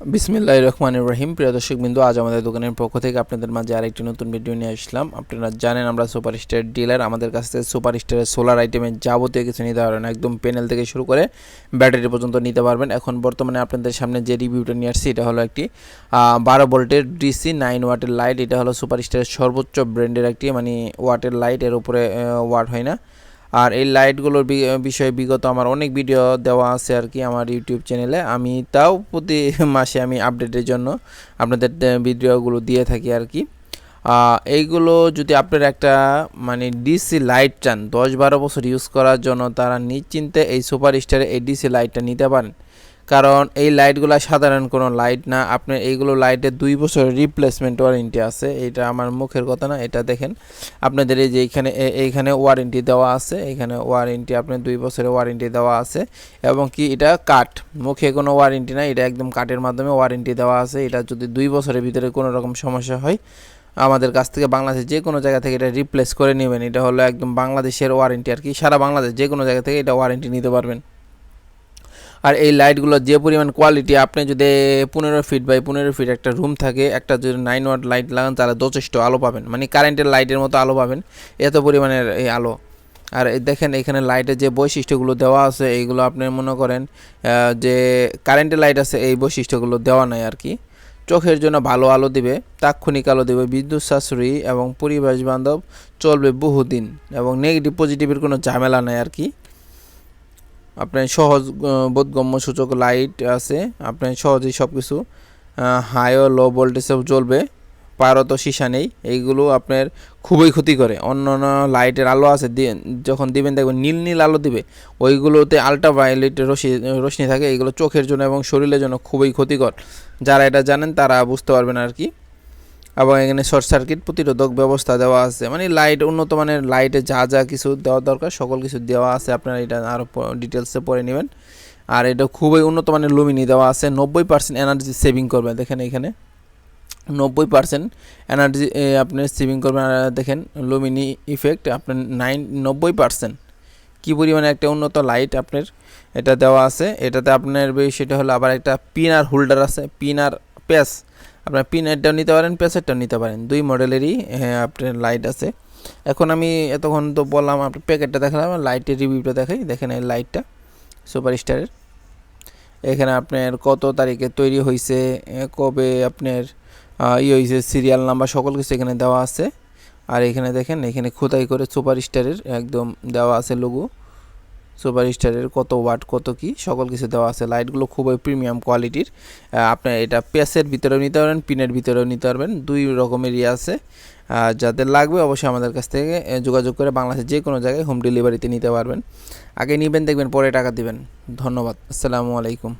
বিসমিল্লাহির রহমানির রহিম। প্রিয় দর্শকবৃন্দ, আজ আমাদের দোকানের পক্ষ থেকে আপনাদের মাঝে আরেকটি নতুন ভিডিও নিয়ে আসলাম। আপনারা জানেন আমরা সুপার স্টার ডিলার। আমাদের কাছ থেকে সুপার স্টারের সোলার আইটেমের যাবতীয় কিছু নিতে পারবেন, একদম প্যানেল থেকে শুরু করে ব্যাটারি পর্যন্ত নিতে পারবেন। এখন বর্তমানে আপনাদের সামনে যে রিভিউটা নিয়ে আসছি এটা হলো একটি 12 ভোল্টের ডিসি 9 ওয়াটের লাইট। এটা হলো সুপার স্টারের সর্বোচ্চ ব্র্যান্ডের একটি ওয়াটের লাইট, এর উপরে ওয়াট হয় না। আর এই লাইটগুলোর বিষয়ে বিগত আমার অনেক ভিডিও দেওয়া আছে আর কি আমার ইউটিউব চ্যানেলে। আমি তাও প্রতি মাসে আমি আপডেটের জন্য আপনাদের ভিডিওগুলো দিয়ে থাকি আর কি। এইগুলো যদি আপনার একটা ডিসি লাইট চান 10-12 বছর ইউজ করার জন্য, তারা নিশ্চিন্তে এই সুপার স্টারে এই ডিসি লাইটটা নিতে পারেন। কারণ এই লাইটগুলো সাধারণ কোনো লাইট না। আপনার এইগুলো লাইটে 2 বছরের রিপ্লেসমেন্ট ওয়ারেন্টি আছে। এটা আমার মুখের কথা না, এটা দেখেন আপনাদের এই যে এইখানে ওয়ারেন্টি দেওয়া আছে। এখানে ওয়ারেন্টি আপনার 2 বছরের ওয়ারেন্টি দেওয়া আছে। এবং কি এটা কাঠ, মুখে কোনো ওয়ারেন্টি না, এটা একদম কাঠের মাধ্যমে ওয়ারেন্টি দেওয়া আছে। এটা যদি 2 বছরের ভিতরে কোনো রকম সমস্যা হয় আমাদের কাছ থেকে বাংলাদেশের যে কোনো জায়গা থেকে এটা রিপ্লেস করে নেবেন। এটা হলো একদম বাংলাদেশের ওয়ারেন্টি আর কি। সারা বাংলাদেশ যে কোনো জায়গা থেকে এটা ওয়ারেন্টি নিতে পারবেন। আর এই লাইটগুলো যে পরিমাণ কোয়ালিটি, আপনি যদি 15 ফিট বাই 15 ফিট একটা রুম থাকে, একটা যদি 9 ওয়াট লাইট লাগান তাহলে যথেষ্ট আলো পাবেন, কারেন্টের লাইটের মতো আলো পাবেন, এত পরিমাণের এই আলো। আর দেখেন এখানে লাইটের যে বৈশিষ্ট্যগুলো দেওয়া আছে এইগুলো আপনি মনে করেন যে কারেন্টের লাইট আছে এই বৈশিষ্ট্যগুলো দেওয়া নাই আর কি। চোখের জন্য ভালো আলো দিবে, তাৎক্ষণিক আলো দিবে, বিদ্যুৎ সাশ্রয়ী এবং পরিবেশ বান্ধব, চলবে বহুদিন এবং নেগেটিভ পজিটিভের কোনো ঝামেলা নাই আর কি। আপনার সহজ বোধগম্য সূচক লাইট আছে, আপনার সহজেই সব কিছু হাই ও লো ভোল্টেজেও জ্বলবে, পারত সীসা নেই। এইগুলো আপনার খুবই ক্ষতি করে। অন্য অন্য লাইটের আলো আছে যখন দিবেন দেখবেন নীল নীল আলো দিবে, ওইগুলোতে আল্ট্রাভায়োলেট রশ্মি থাকে, এইগুলো চোখের জন্য এবং শরীরের জন্য খুবই ক্ষতিকর। যারা এটা জানেন তারা বুঝতে পারবেন আর কি। এবং এখানে শর্ট সার্কিট প্রতিরোধক ব্যবস্থা দেওয়া আছে, লাইট উন্নত মানের লাইটে যা যা কিছু দেওয়া দরকার সকল কিছু দেওয়া আছে। আপনারা এটা আরও ডিটেলসে পড়ে নেবেন। আর এটা খুবই উন্নত মানের লুমিনি দেওয়া আছে, 90% এনার্জি সেভিং করবে। দেখেন এখানে 90% এনার্জি আপনি সেভিং করবেন। আর দেখেন লুমিনি ইফেক্ট আপনার 90%। কী পরিমাণে একটা উন্নত লাইট আপনার এটা দেওয়া আছে। এটাতে আপনার সেটা হলো আবার একটা পিনার হোল্ডার আছে, পিনার পেস। আপনার পিনেরটাও নিতে পারেন, পেসেরটাও নিতে পারেন, 2 মডেলেরই আপনার লাইট আছে। এখন আমি এতক্ষণ তো বললাম, আপনার প্যাকেটটা দেখালাম, লাইটের রিভিউটা দেখাই। দেখেন এই লাইটটা সুপার স্টারের। এখানে আপনার কত তারিখে তৈরি হয়েছে, কবে আপনার হয়েছে, সিরিয়াল নাম্বার, সকল কিছু এখানে দেওয়া আছে। আর এখানে দেখেন এখানে খোদাই করে সুপার স্টারের একদম দেওয়া আছে লোগো। সুপার স্টারের কত ওয়াট কত কি সকল কিছু দেওয়া আছে। লাইটগুলো খুবই প্রিমিয়াম কোয়ালিটির। আপনার এটা পেসের ভিতরেও নিতে পারবেন, পিনের ভিতরেও নিতে পারবেন, 2 রকমেরই আছে। যাদের লাগবে অবশ্যই আমাদের কাছ থেকে যোগাযোগ করে বাংলাদেশের যে কোনো জায়গায় হোম ডেলিভারিতে নিতে পারবেন। আগে নেবেন, দেখবেন পরে টাকা দিবেন। ধন্যবাদ। আসসালামু আলাইকুম।